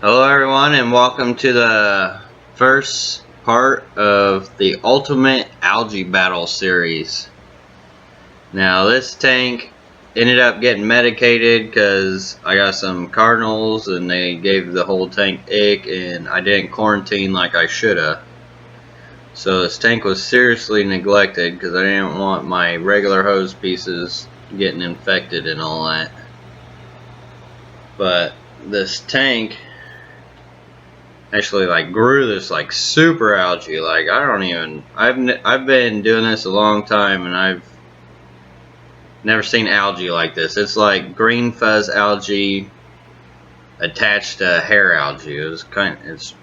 Hello everyone and welcome to the first part of the Ultimate Algae Battle series. Now this tank ended up getting medicated because I got some cardinals and they gave the whole tank ick and I didn't quarantine like I shoulda. So this tank was seriously neglected because I didn't want my regular hose pieces getting infected and all that. But this tank actually grew this super algae. I've been doing this a long time and I've never seen algae like this. It's like green fuzz algae attached to hair algae. It's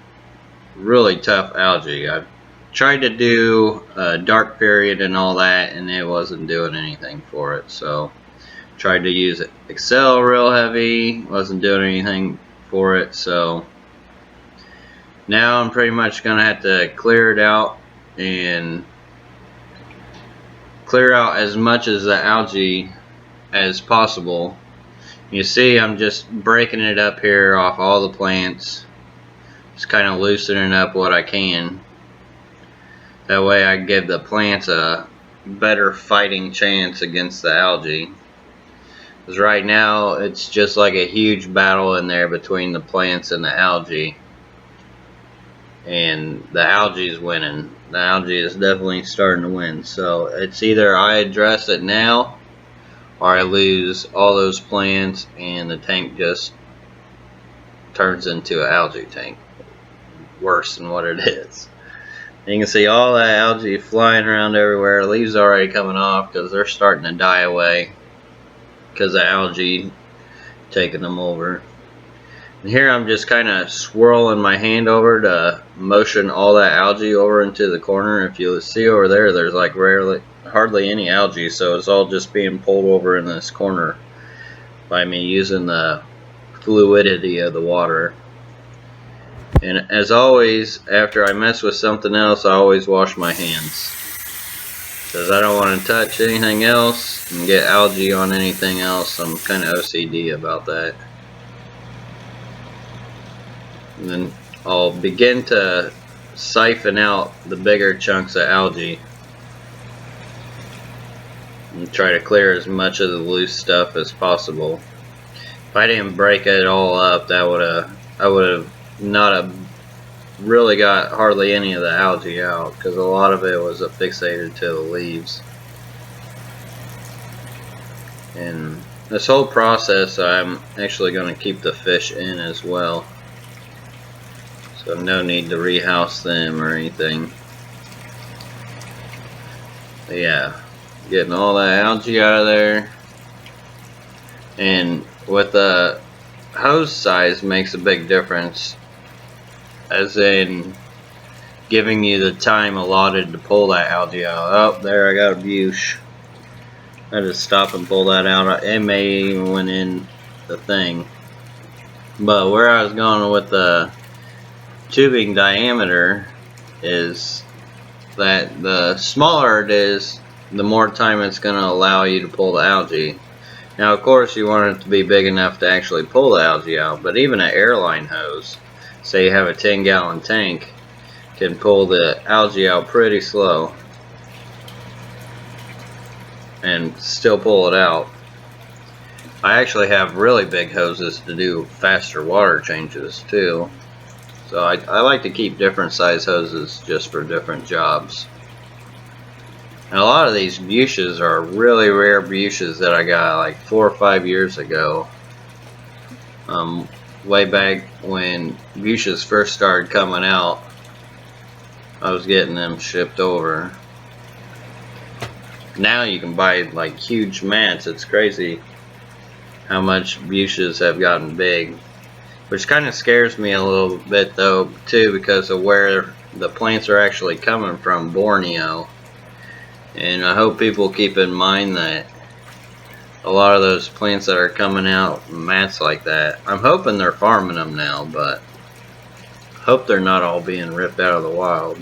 really tough algae. I've tried to do a dark period and all that and it wasn't doing anything for it. So tried to use Excel real heavy, wasn't doing anything for it. So now I'm pretty much gonna have to clear it out and clear out as much of the algae as possible. You see I'm just breaking it up here off all the plants, just kind of loosening up what I can. That way I give the plants a better fighting chance against the algae. Because right now it's just like a huge battle in there between the plants and the algae. And the algae is winning. The algae is definitely starting to win. So it's either I address it now or I lose all those plants and the tank just turns into an algae tank. Worse than what it is. You can see all that algae flying around everywhere. Leaves already coming off because they're starting to die away because the algae taking them over. And here I'm just kind of swirling my hand over to motion all that algae over into the corner. If you see over there, there's like hardly any algae, so it's all just being pulled over in this corner by me using the fluidity of the water. And as always, after I mess with something else, I always wash my hands because I don't want to touch anything else and get algae on anything else. I'm kind of OCD about that. And then I'll begin to siphon out the bigger chunks of algae and try to clear as much of the loose stuff as possible. If I didn't break it all up, I would have not have really got hardly any of the algae out because a lot of it was affixated to the leaves. And this whole process, I'm actually going to keep the fish in as well. So no need to rehouse them or anything. But yeah, getting all that algae out of there. And with the hose size makes a big difference, as in giving you the time allotted to pull that algae out. Oh, there I got a buche. I just stop and pull that out. It may even went in the thing. But where I was going with the tubing diameter is that the smaller it is, the more time it's going to allow you to pull the algae. Now of course you want it to be big enough to actually pull the algae out, but even an airline hose, say you have a 10-gallon tank, can pull the algae out pretty slow and still pull it out. I actually have really big hoses to do faster water changes too. So I like to keep different size hoses just for different jobs. And a lot of these buches are really rare buches that I got like 4 or 5 years ago. Way back when buches first started coming out, I was getting them shipped over. Now you can buy like huge mats. It's crazy how much buches have gotten big. Which kind of scares me a little bit though too, because of where the plants are actually coming from, Borneo. And I hope people keep in mind that a lot of those plants that are coming out mats like that, I'm hoping they're farming them now, but hope they're not all being ripped out of the wild.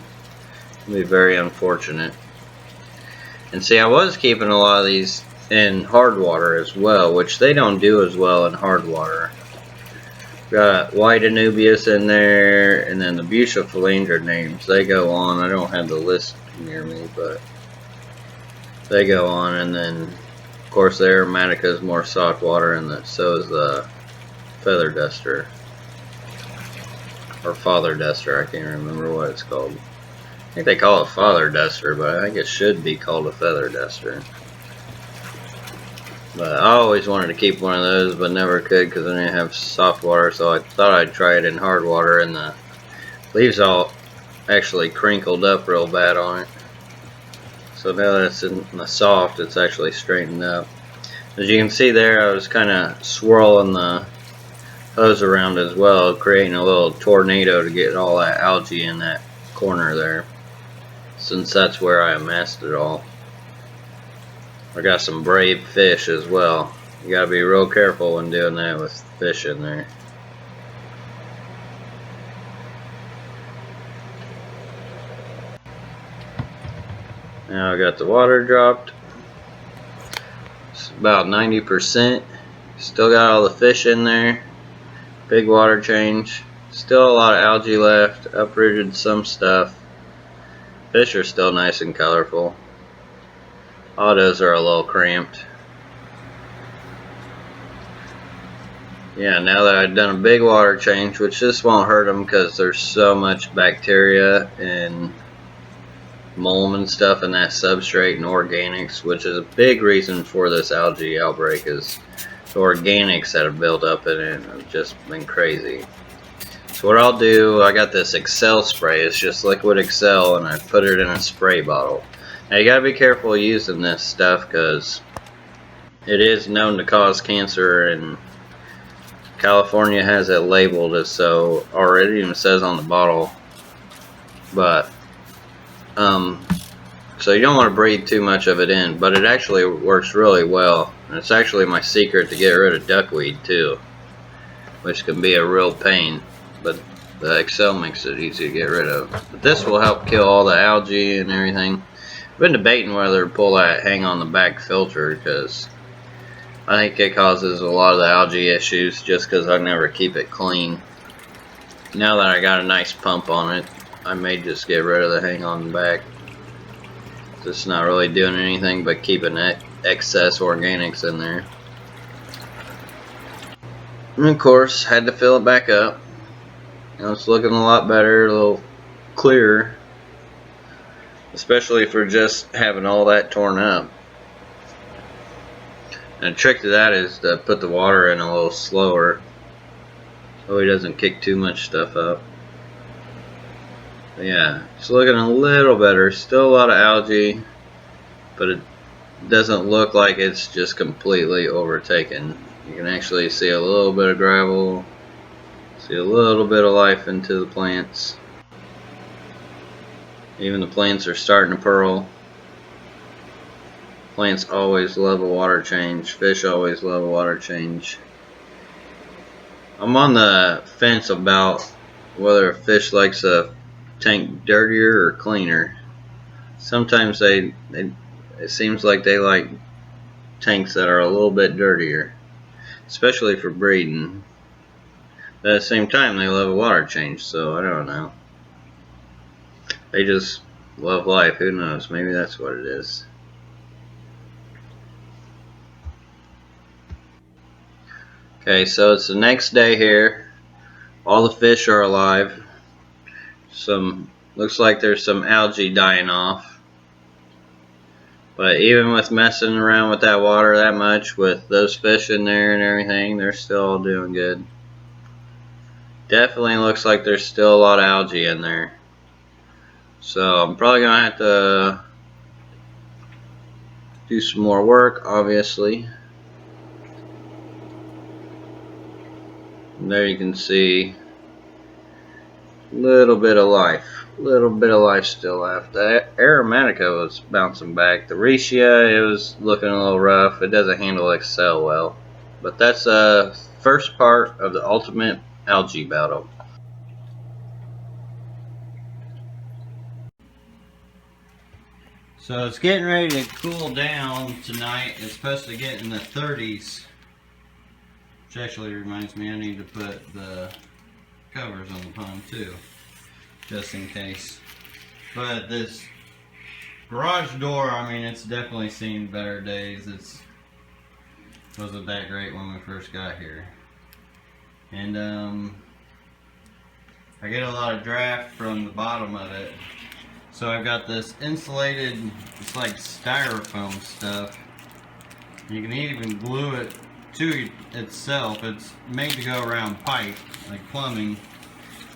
It'd be very unfortunate. And see, I was keeping a lot of these in hard water as well, which they don't do as well in hard water. Got white Anubias in there, and then the Bucephalandra names, they go on. I don't have the list near me, but they go on. And then, of course, the Aromatica is more saltwater, and so is the Feather Duster. Or Father Duster, I can't remember what it's called. I think they call it Father Duster, but I think it should be called a Feather Duster. But I always wanted to keep one of those, but never could because I didn't have soft water, so I thought I'd try it in hard water, and the leaves all actually crinkled up real bad on it. So now that it's in the soft, it's actually straightened up. As you can see there, I was kind of swirling the hose around as well, creating a little tornado to get all that algae in that corner there, since that's where I amassed it all. I got some brave fish as well. You gotta be real careful when doing that with fish in there. Now I got the water dropped. It's about 90%. Still got all the fish in there. Big water change. Still a lot of algae left. Uprooted some stuff. Fish are still nice and colorful. Autos are a little cramped. Yeah, now that I've done a big water change, which this won't hurt them because there's so much bacteria and mold and stuff in that substrate and organics, which is a big reason for this algae outbreak, is the organics that have built up in it have just been crazy. So what I'll do, I got this Excel spray. It's just liquid Excel, and I put it in a spray bottle. Now you gotta be careful using this stuff because it is known to cause cancer, and California has it labeled as so already, and it says on the bottle. But so you don't want to breathe too much of it in, but it actually works really well, and it's actually my secret to get rid of duckweed too, which can be a real pain, but the Excel makes it easy to get rid of. But this will help kill all the algae and everything. I've been debating whether to pull that hang on the back filter because I think it causes a lot of the algae issues just because I never keep it clean. Now that I got a nice pump on it, I may just get rid of the hang on the back. It's not really doing anything but keeping excess organics in there. And of course, had to fill it back up. Now it's looking a lot better, a little clearer. Especially for just having all that torn up. And the trick to that is to put the water in a little slower so it doesn't kick too much stuff up. But yeah, it's looking a little better. Still a lot of algae, but it doesn't look like it's just completely overtaken. You can actually see a little bit of gravel, see a little bit of life into the plants. Even the plants are starting to pearl. Plants always love a water change. Fish always love a water change. I'm on the fence about whether a fish likes a tank dirtier or cleaner. Sometimes it seems like they like tanks that are a little bit dirtier, especially for breeding. But at the same time, they love a water change, so I don't know. They just love life. Who knows? Maybe that's what it is. Okay, so it's the next day here. All the fish are alive. Looks like there's some algae dying off. But even with messing around with that water that much, with those fish in there and everything, they're still all doing good. Definitely looks like there's still a lot of algae in there. So I'm probably going to have to do some more work, obviously. And there you can see a little bit of life. Still left. The Aromatica was bouncing back. The Riccia, it was looking a little rough. It doesn't handle Excel well. But that's the first part of the ultimate algae battle. So it's getting ready to cool down tonight. It's supposed to get in the 30s. Which actually reminds me, I need to put the covers on the pond too, just in case. But this garage door, I mean, it's definitely seen better days. It wasn't that great when we first got here. And I get a lot of draft from the bottom of it. So I've got this insulated, it's like styrofoam stuff. You can even glue it to itself. It's made to go around pipe, like plumbing.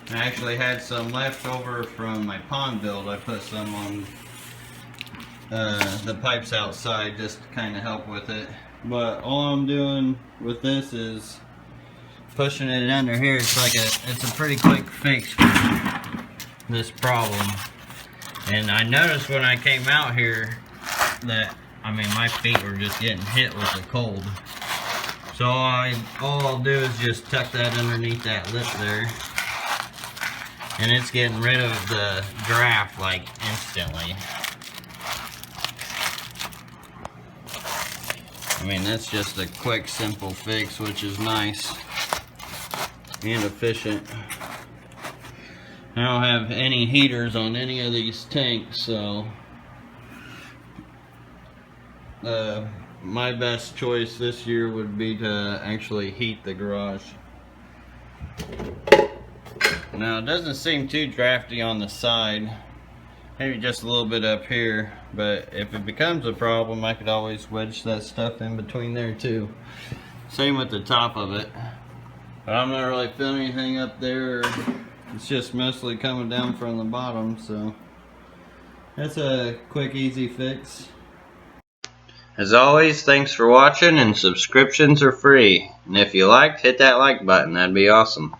And I actually had some left over from my pond build. I put some on the pipes outside just to kind of help with it. But all I'm doing with this is pushing it under here. It's a pretty quick fix for this problem. And I noticed when I came out here that, I mean, my feet were just getting hit with the cold. So all I'll do is just tuck that underneath that lip there. And it's getting rid of the draft like instantly. I mean, that's just a quick, simple fix, which is nice and efficient. I don't have any heaters on any of these tanks, so my best choice this year would be to actually heat the garage. Now, it doesn't seem too drafty on the side, maybe just a little bit up here, but if it becomes a problem, I could always wedge that stuff in between there too. Same with the top of it, but I'm not really feeling anything up there. It's just mostly coming down from the bottom, so that's a quick, easy fix. As always, thanks for watching, and subscriptions are free. And if you liked, hit that like button. That'd be awesome.